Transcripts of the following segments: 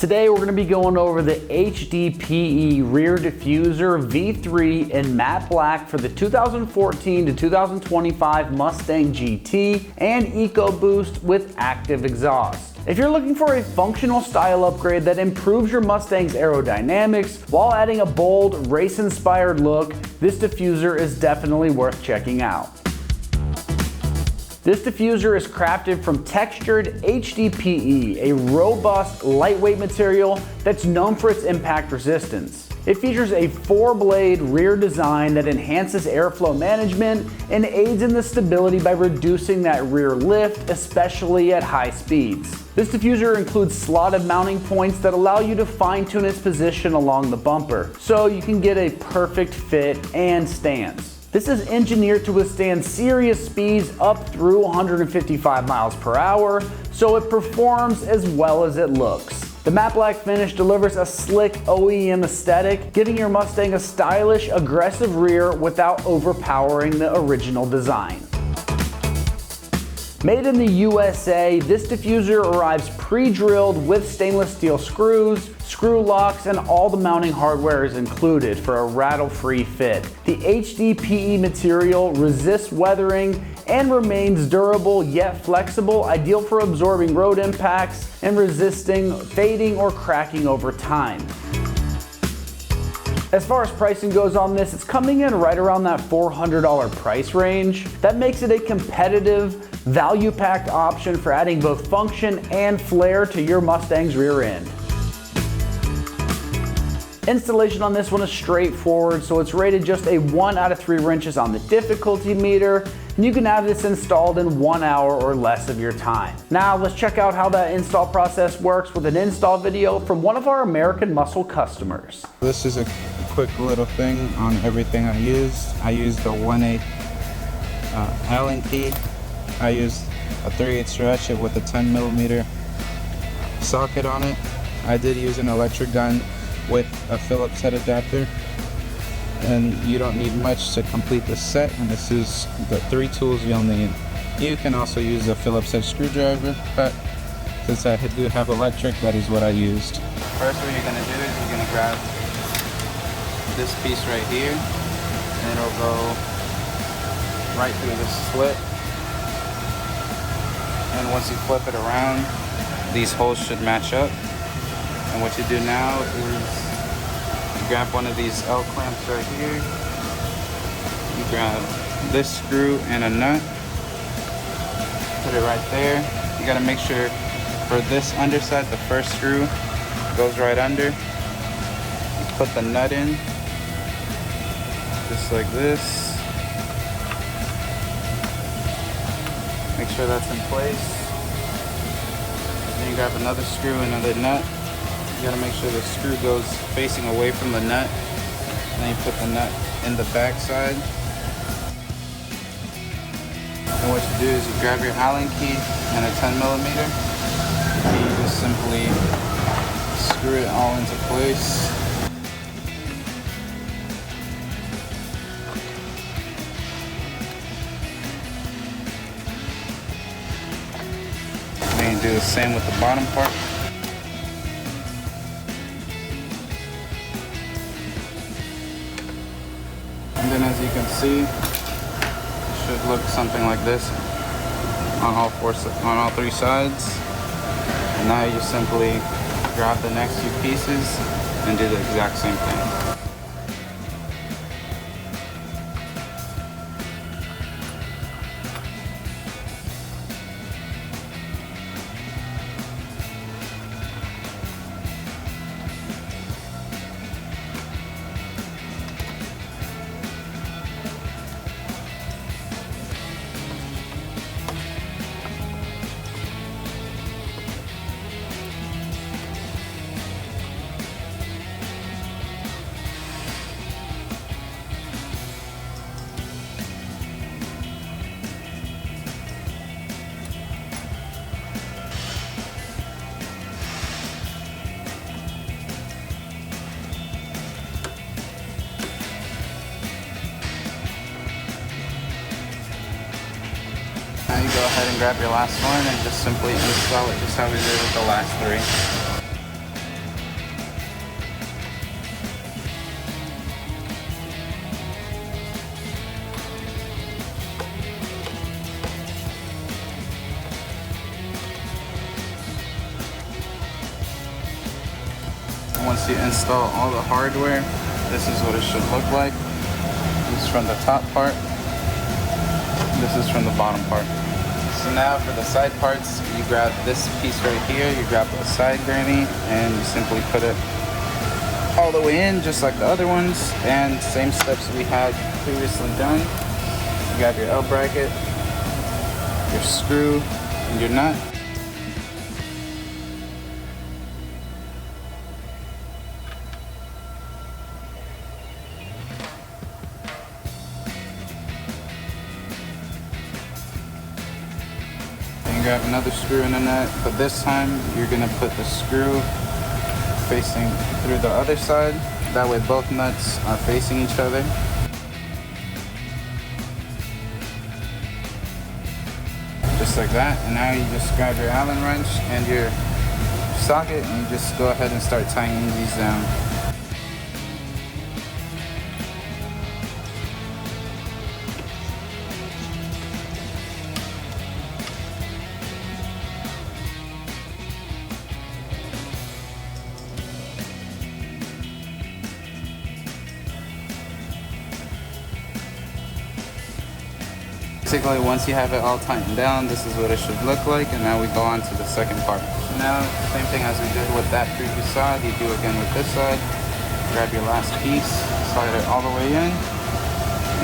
Today we're going to be going over the HDPE rear diffuser V3 in matte black for the 2014 to 2025 Mustang GT and EcoBoost with active exhaust. If you're looking for a functional style upgrade that improves your Mustang's aerodynamics while adding a bold, race-inspired look, this diffuser is definitely worth checking out. This diffuser is crafted from textured HDPE, a robust, lightweight material that's known for its impact resistance. It features a 4-blade rear design that enhances airflow management and aids in the stability by reducing that rear lift, especially at high speeds. This diffuser includes slotted mounting points that allow you to fine-tune its position along the bumper, so you can get a perfect fit and stance. This is engineered to withstand serious speeds up through 155 miles per hour, so it performs as well as it looks. The matte black finish delivers a slick OEM aesthetic, giving your Mustang a stylish, aggressive rear without overpowering the original design. Made in the USA, this diffuser arrives pre-drilled with stainless steel screws, screw locks, and all the mounting hardware is included for a rattle-free fit. The HDPE material resists weathering and remains durable yet flexible, ideal for absorbing road impacts and resisting fading or cracking over time. As far as pricing goes on this, it's coming in right around that $400 price range. That makes it a competitive, value-packed option for adding both function and flair to your Mustang's rear end. Installation on this one is straightforward, so it's rated just a 1 out of 3 wrenches on the difficulty meter, and you can have this installed in 1 hour or less of your time. Now let's check out how that install process works with an install video from one of our American Muscle customers. This is a quick little thing on everything I used. I used the 1/8 Allen key. I used a 3/8 ratchet with a 10mm socket on it. I did use an electric gun with a Phillips head adapter, and you don't need much to complete the set, and this is the 3 tools you'll need. You can also use a Phillips head screwdriver, but since I do have electric, that is what I used. First, what you're going to do is you're going to grab this piece right here, and it'll go right through this slit, and once you flip it around, these holes should match up. And what you do now is you grab one of these L clamps right here, you grab this screw and a nut, put it right there. You got to make sure for this underside, the first screw goes right under. You put the nut in, just like this. Make sure that's in place. Then you grab another screw, another nut. You gotta make sure the screw goes facing away from the nut. Then you put the nut in the back side. And what you do is you grab your Allen key and a 10mm. And you just simply screw it all into place. Then you do the same with the bottom part. And then, as you can see, it should look something like this on all 3 sides. And now you simply grab the next few pieces and do the exact same thing. Go ahead and grab your last one and just simply install it just how we did with the last 3. once you install all the hardware, this is what it should look like. This is from the top part. This is from the bottom part. So now for the side parts, you grab this piece right here, you grab the side gurney, and you simply put it all the way in, just like the other ones, and same steps we had previously done. You grab your L bracket, your screw, and your nut. Grab another screw in the nut, but this time you're gonna put the screw facing through the other side. That way both nuts are facing each other. Just like that. And now you just grab your Allen wrench and your socket and you just go ahead and start tightening these down. Basically, once you have it all tightened down, this is what it should look like, and now we go on to the second part. So now, same thing as we did with that previous side, you do again with this side. Grab your last piece, slide it all the way in,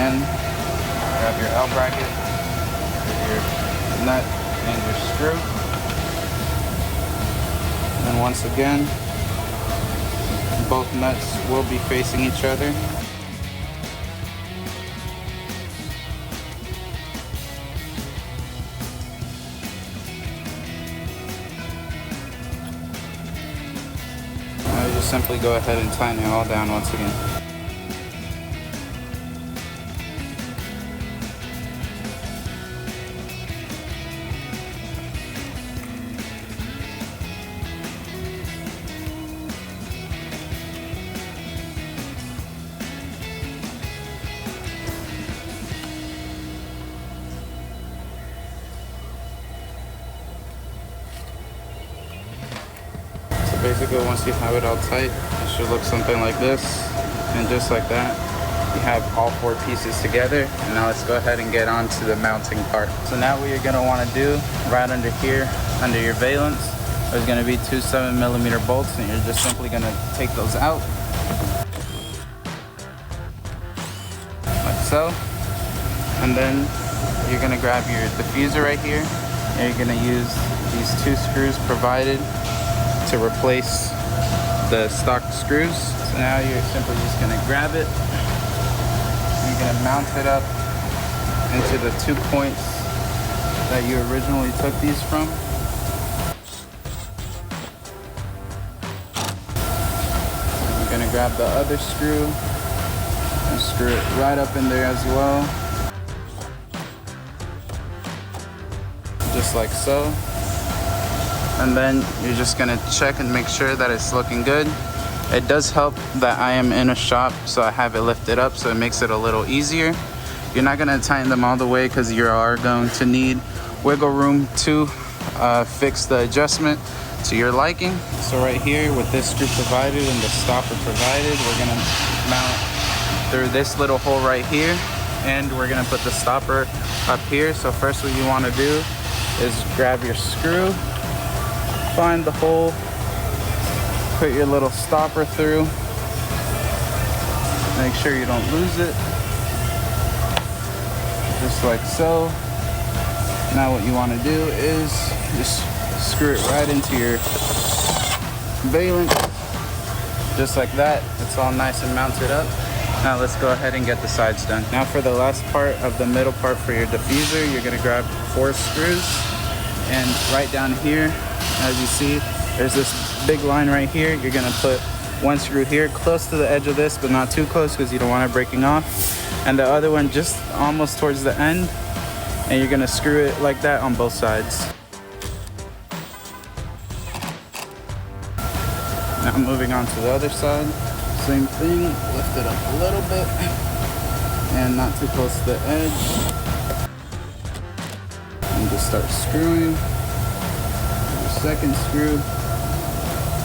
and grab your L bracket, your nut, and your screw. And once again, both nuts will be facing each other. Simply go ahead and tighten it all down once again. Basically, once you have it all tight, it should look something like this, and just like that, you have all four pieces together. And now let's go ahead and get on to the mounting part. So now what you're going to want to do, right under here, under your valence, there's going to be two 7mm bolts, and you're just simply going to take those out, like so. And then you're going to grab your diffuser right here, and you're going to use these two screws provided to replace the stock screws. So now you're simply just gonna grab it, and you're gonna mount it up into the 2 points that you originally took these from. You're gonna grab the other screw and screw it right up in there as well, just like so. And then you're just gonna check and make sure that it's looking good. It does help that I am in a shop, so I have it lifted up, so it makes it a little easier. You're not gonna tighten them all the way because you are going to need wiggle room to fix the adjustment to your liking. So right here with this screw provided and the stopper provided, we're gonna mount through this little hole right here, and we're gonna put the stopper up here. So first what you wanna do is grab your screw, find the hole, put your little stopper through, make sure you don't lose it, just like so. Now what you want to do is just screw it right into your valence, just like that. It's all nice and mounted up. Now let's go ahead and get the sides done. Now for the last part of the middle part for your diffuser, you're gonna grab 4 screws, and right down here, as you see, there's this big line right here. You're gonna put 1 screw here close to the edge of this, but not too close because you don't want it breaking off, and the other one just almost towards the end, and you're gonna screw it like that on both sides. Now moving on to the other side, same thing, lift it up a little bit and not too close to the edge, and just start screwing. The second screw,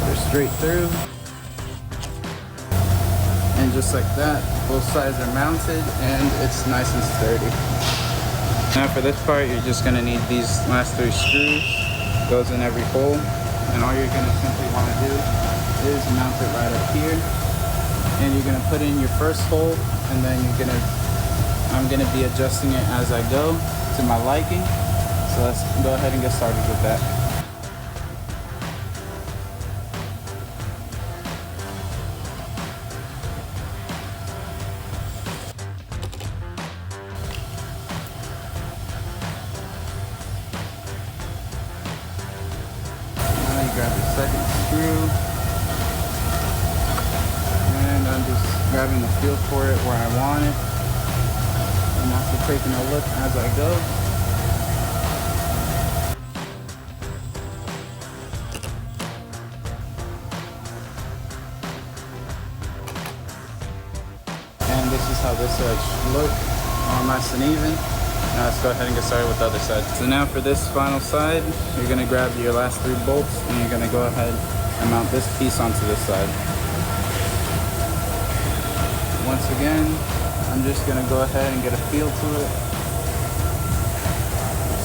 put it straight through. just like that. Both sides are mounted and it's nice and sturdy. Now for this part, you're just gonna need these last 3 screws. Goes in every hole, and all you're gonna simply wanna do is mount it right up here. And you're gonna put in your first hole, and then I'm gonna be adjusting it as I go to my liking. So let's go ahead and get started with that. Now you grab the second screw, and I'm just grabbing the feel for it where I want it. I'm also taking a look as I go. And this is how this side should look, all nice and even. Now let's go ahead and get started with the other side. So now for this final side, you're gonna grab your last 3 bolts and you're gonna go ahead and mount this piece onto this side. Once again, I'm just gonna go ahead and get a feel to it.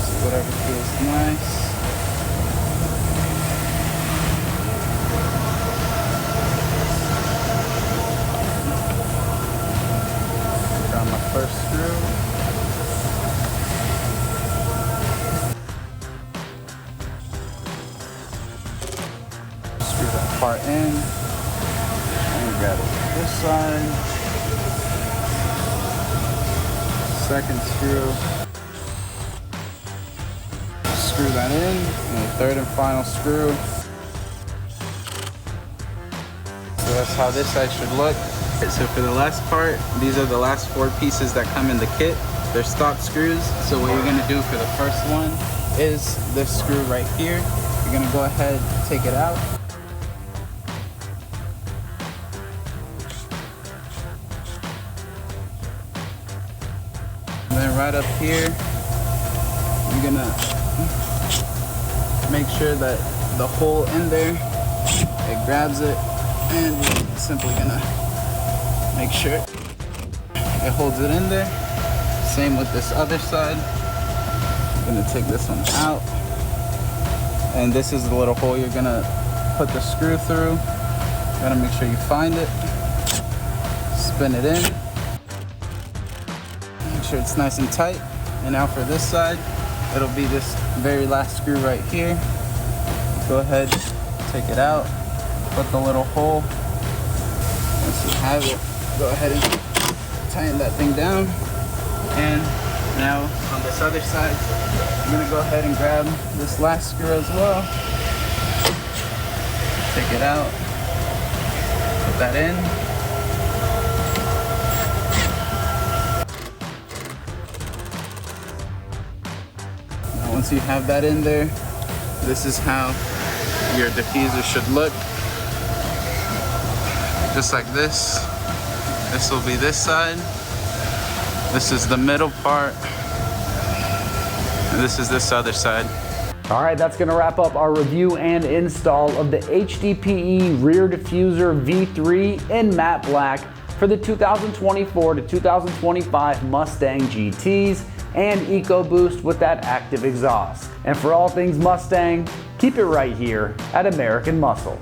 See whatever feels nice. Grab my first screw. Screw that part in. And grab it this side. Second screw, screw that in, and the third and final screw. So that's how this side should look. So for the last part, these are the last 4 pieces that come in the kit. They're stock screws. So what you're gonna do for the first one is this screw right here. You're gonna go ahead, take it out. And then right up here, you're gonna make sure that the hole in there, it grabs it, and we're simply gonna make sure it holds it in there. Same with this other side. I'm gonna take this one out, and this is the little hole you're gonna put the screw through. Gotta make sure you find it, spin it in. Make sure it's nice and tight. And now for this side, it'll be this very last screw right here. Go ahead, take it out, put the little hole. Once you have it, go ahead and tighten that thing down. And now on this other side, I'm gonna go ahead and grab this last screw as well. Take it out, put that in. Once you have that in there, this is how your diffuser should look. Just like this. This will be this side. This is the middle part. And this is this other side. All right, that's gonna wrap up our review and install of the HDPE rear diffuser V3 in matte black for the 2024 to 2025 Mustang GTs and EcoBoost with that active exhaust. And for all things Mustang, keep it right here at American Muscle.